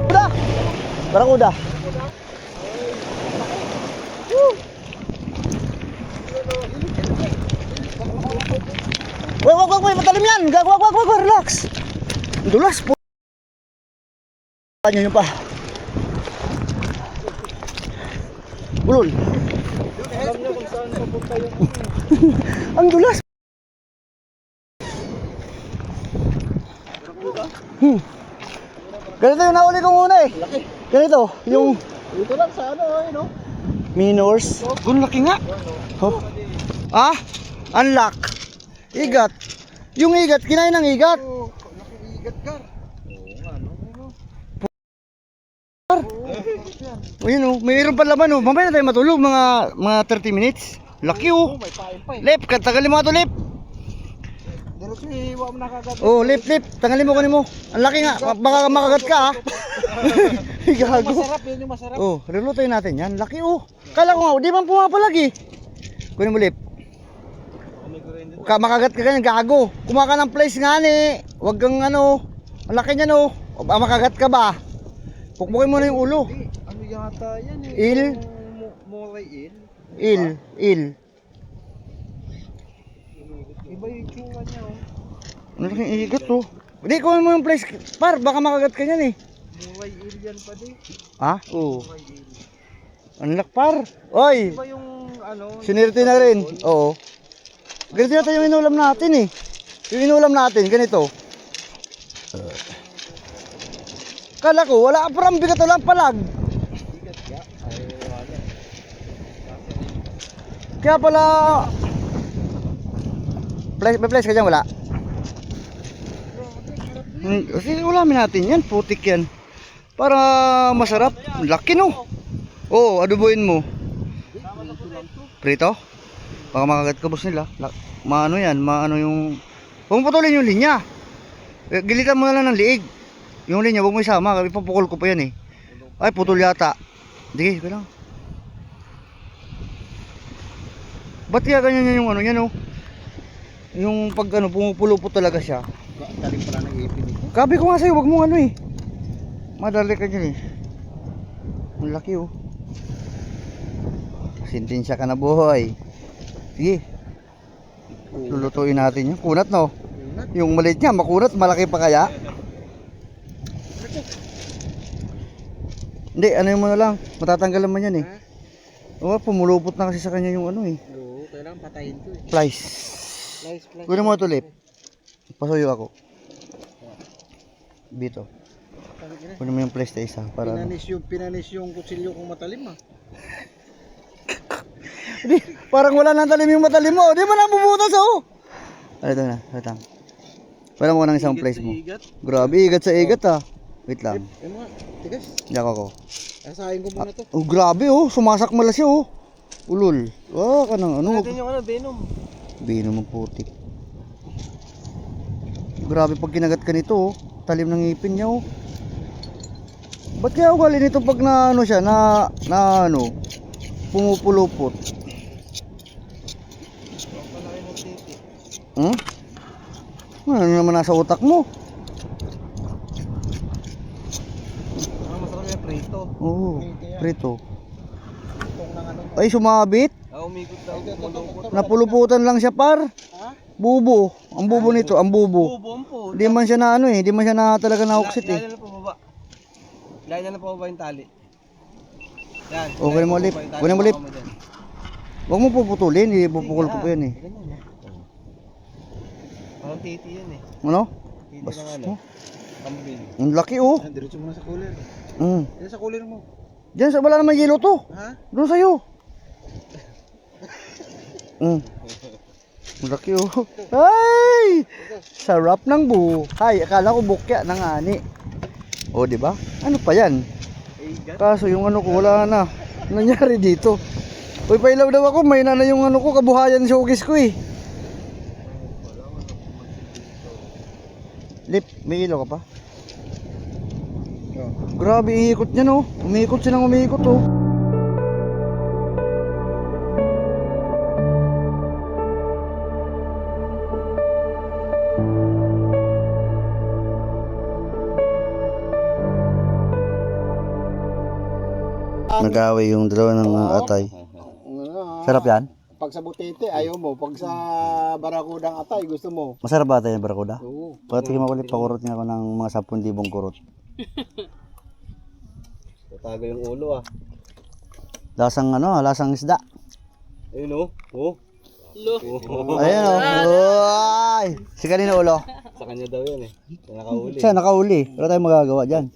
Kuda! Barakuda. Wag, matalim yan. Wag, relax. Ang dulas po. Nyo pa. Ulol. Alam niyo kung saan papunta yung Ang dulas. Ganito yung nahuli kong una eh. laki. Ganito, yung Dito lang sa ano, no? minors. Gun laki nga. Oh. Ah? Unlock. Igat. Yung igat, kinain ng igat. Oh, laki igat gar. Oo nga, no? O yun oh, mayroon pa laman oh. Mamaya na tayo matulog mga 30 minutes. Laki oh. May pain pa eh. Lip, tagalin mo ito lip. Diretso iwa mo na kagad. Oh, lip. Tagalin mo kunin mo. Ang laki nga, baka makagat ka ah. Gago. Masarap, yun yung masarap. Oh, relutoy natin yan. Laki oh. Kala ko nga, di man pumapalag eh. Kunin mo lip. Makagat ka ganyan, gago. Kumaka ng place nga ni. Huwag kang ano. Ang laki niyan oh. Makagat ka ba? Pukpukin mo na yung ulo. Ano yata yan eh? Il? Moray il? Il. Iba yung tsura niya oh. Ang laking igat oh. Hindi, kunin mo yung place. Par, baka makagat ka niyan eh. Moray il yan pa din. Ha? Oo. Moray il. Ang lakpar. Oy, Iba yung ano? sinirte na rin. Oo. Ganito yata yung inulam natin eh. Yung inulam natin, ganito. Kala ko, wala parang bigat lang palag. Igat ka? Ay, wala. Kaya pala... May place ka dyan, wala? Kasi ulamin natin yan, putik yan. Para masarap. Laki no. Oo, adubuin mo. Prito? Baka makagat ka boss nila. Maano yan, maano yung... Huwag mo putulin yung linya. Gilitan mo na lang ng liig. Yung linya, huwag mo isama. Ipapukol ko pa yan eh. Ay, putol yata. Sige, lang. Ba't kaya ganyan yan yung ano yan oh? Yung pag ano, pumupulupot talaga siya. Taling pala ng ipin ito. Gabi ko nga sa'yo, huwag mo ano eh. Madali ka dyan eh. Ang laki oh. Sintensya ka na buhay. Sige. Lulutuin natin yun. Kunat no? Yung maliit niya, makunat, malaki pa kaya? Hindi, ano yung muna lang. Matatanggalan man yan eh. Oo, pumulupot na kasi sa kanya yung ano eh. Oo, kailangan patayin to eh. Flies. Kunin mo ito lip. Pasuyo ako. Bito. Kunin mo yung flies na isa. Para Pinanis yung kutsilyo kung matalim ah. Di, parang wala nang talim yung matalim mo. Di mo na bumutas oh. Ito na, ito lang. Wala mo ng isang place mo. Grabe, igat sa igat ah. Wait lang. Ano nga, tigas. Diyak ako. Asahin ko muna to. Oh, grabe oh. Sumasakmal siya oh. Ulol. Wah, ka ng ano. Natin yung ano, venom. Venom ang putik. Grabe pag kinagat ka nito oh. Talim ng ngipin niya oh. Ba't kaya ugali nito pag na ano siya, na ano, pumupulupot? Hmm? Ano naman nasa utak mo? Masarap yung prito. Oo, prito. Ay, sumabit? Umikot daw. Napuluputan lang siya par. Bubo. Ang bubo nito, ang bubo. Bumpo. Hindi man siya na ano eh, hindi man siya na talaga nauksit eh. Ilayan na pababa. Ilayan na pababa yung tali. Yan. Okay mo lip. Kunin mo lip. Huwag mo puputulin, ipupukol ko po yan eh. Ganyan eh. Parang titi yan eh. Ano? Titi Bas ng ano. mo. Kambing. Ang laki oh. Diretso muna sa cooler. Yan sa cooler mo. Diyan sa wala naman yelo to. Ha? Doon sa'yo. Ang laki oh. Ay! Sarap ng buhay. Akala ko bukya ng ani. O, di ba? Ano pa yan? Kaso yung ano ko wala na. Nangyari dito. Uy, pailaw daw ako. May na yung ano ko, kabuhayan showcase ko eh. Lip, may ilaw ka pa? Grabe, iikot niya no. Umiikot silang umiikot oh. Nag-away yung dalawa ng atay. Sarap yan? Pag sa butete, ayaw mo. Pag sa barakudang atay, gusto mo. Masarap ba atay yung barakuda? Oo. Patikim ako ulit, pakurot niya ako ng mga 10,000 kurot. Tatago yung ulo ah. Lasang ano, lasang isda. Ayun oh. Oh. Ayun o. Ay! Si kanina ulo. Sa kanya daw yan eh. Siya nakahuli. Siya nakahuli. Wala tayong magagawa dyan.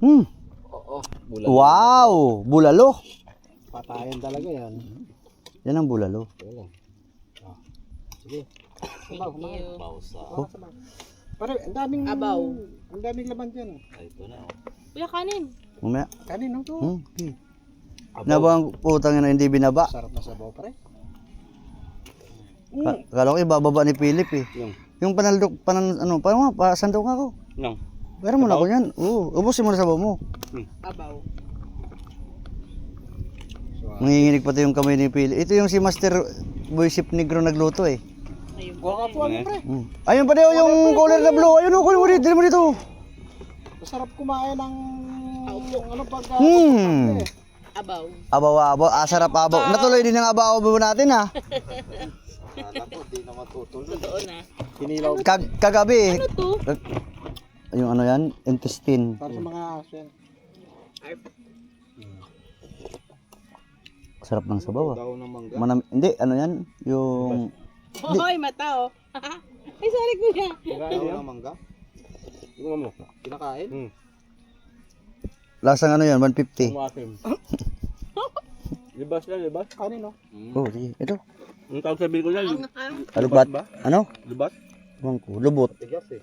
Oo. Bulan. Wow! Bulalo. Patayan talaga yan. Yan ang bulalo. Sige. Sabaw, kumain. Bausa. Pare, ang daming... Abaw. Ang daming laman dyan. Ay, ito na oh. Kuya, kanin. Mamaya. Kanin, no? To. Okay. Nabang putang na hindi binaba. Sarap na sabaw, pare. Akala ko ibababa ni Philip eh. Yung panaldok, pasandok ako. Nang. Pero mo na ako yan. Oo, ubusin mo na sabaw mo. Abaw. Nanginginig pati yung kamay ni Philip. Ito yung si Master Boy Ship Negro nagluto eh. Ayun. Kuha ka po, ano, pre? Ayun pa din yung color na blue. Ayun o, kunin mo dito. Dili mo dito. Masarap kumain ng... Ano pagka... Abaw. Abaw-abaw. Sarap abaw. Natuloy din ang abaw-abaw natin ha. Hindi na matutuloy. Totoo na. Kinilaw. Kagabi. Ano to? Yung ano yan? Intestine. Para sa mga aso yan. Sarap ng sabaw ah. Daw ng mangga. Hindi, ano yan? Yung... Hoy, mata oh. Ay, sorry kuya. Daw ng mangga. Ano mo? Kinakain? Lasang ano yan? 150. Umasim. Libas na, libas. Kanin, no? Oh, sige. Ito. Ang tawag sabi ko lang. Alubat. Ano? Libas? Ewan ko. Lubot. Tigas eh.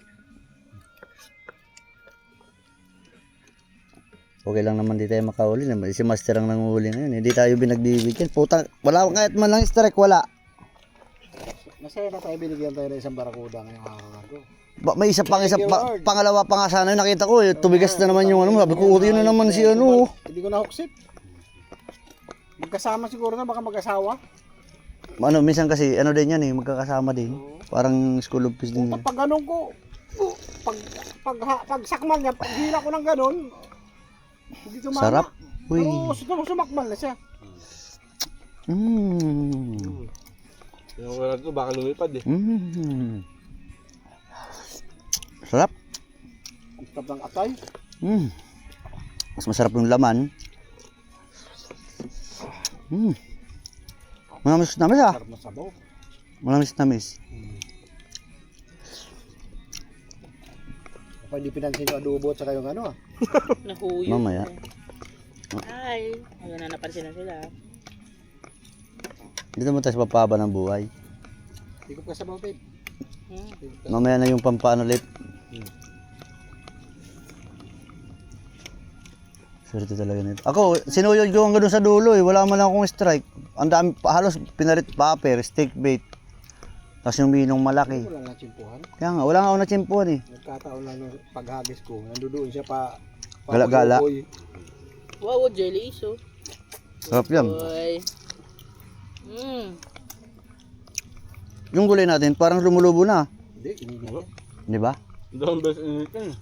Okay lang naman di tayo makahuli naman. Si Master ang nanguhuli ngayon. Hindi tayo binagbibigyan. Puta, wala kahit man lang strike, wala. Masaya na tayo binigyan tayo ng isang barakuda ngayong araw. May pangalawa pa nga sana yung nakita ko. Tubigas na naman yung ano. Sabi ko, yun na naman si ano. Hindi ko nahuksip. Magkasama siguro na, baka mag-asawa. Ano, minsan kasi, ano din yan eh, magkakasama din. Parang school of peace din yan. Pag ganun ko, pag sakmal niya, pag hila ko ng ganun, hindi tumama. Sarap. Uy. Pero sumakmal na siya. Yung ulat ko baka lumipad eh. Sarap. Ang sarap ng atay. Mas masarap yung laman. Manamis namis ah. Sarap na sabaw. Manamis namis. Kapag hindi pinansin yung adobo at saka yung ano ah. Nahuyo. Mamaya. Ay, ayun na napansin na sila. Dito mo tayo sa papaba ng buhay. Hindi ko pa sabaw, babe. Mamaya na yung pampaano ulit. Swerte talaga nito. Ako, sinuyod ko hanggang doon sa dulo eh. Wala man lang akong strike. Ang dami, halos pinarit paper, steak bait. Tapos yung minong malaki. Wala na tsimpuhan. Kaya nga, wala nga ako natsimpuan eh. Nagkataon lang nung paghagis ko. Nandoon siya pa. Gala-gala. Wow, jelly iso. Sarap yan. Boy. Yung gulay natin, parang lumulubo na. Hindi, inigit. Di ba? Doon best initin.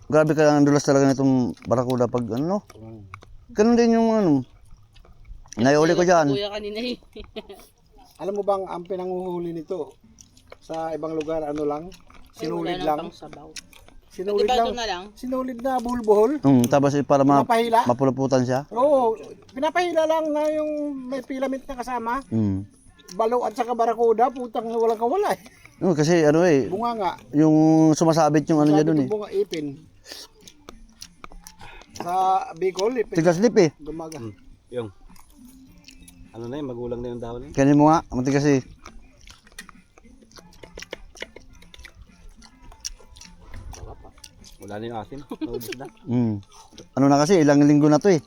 Grabe ka lang ang dulas talaga nitong barakuda pag ano. Ganun din yung ano. Naiuli ko dyan. Kuya kanina eh. Alam mo bang ang pinanguhuli nito sa ibang lugar ano lang? Sinulid Wala lang. nang pangsabaw. Sinulid Diba ito lang. na lang? Sinulid na buhol-buhol. Tapos para Pinapahila. mapulaputan siya. Oo, pinapahila lang na yung may filament na kasama. Balo at saka barakuda, putang walang kawala eh. No, kasi ano eh, Bunga nga. yung sumasabit yung ano niya dun eh. Bunga ipin. Sa Bicol, ipin. Tigas lip eh. Gumaga. Yung. Ano na yun, magulang na yung dahon eh. Kanin mo nga, matigas eh. Wala na yung asim. Naubos na. Ano na kasi, ilang linggo na to eh.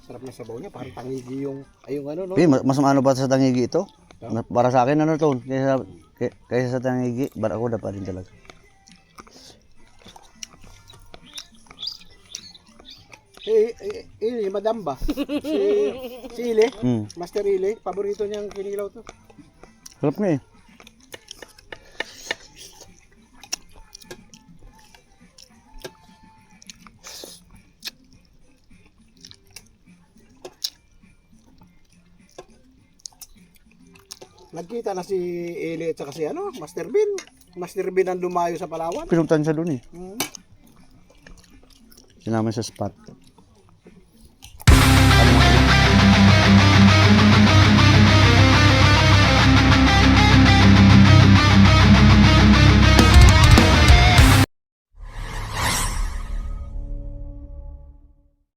Sarap na sabaw niya, parang tangigi yung, ayong ano no. Mas maano pa sa tangigi ito? Para sa akin ano to, kaysa sa tangigi, barakuda pa rin talaga. Madam ba? Si Ile, Master Ile, paborito niyang kinilaw to. Sarap nga eh. Nagkita na si Eli at saka si Master Bean. Master Bean ang dumayo sa Palawan. Pinuntan siya doon eh. Hmm. Sinama sa spot.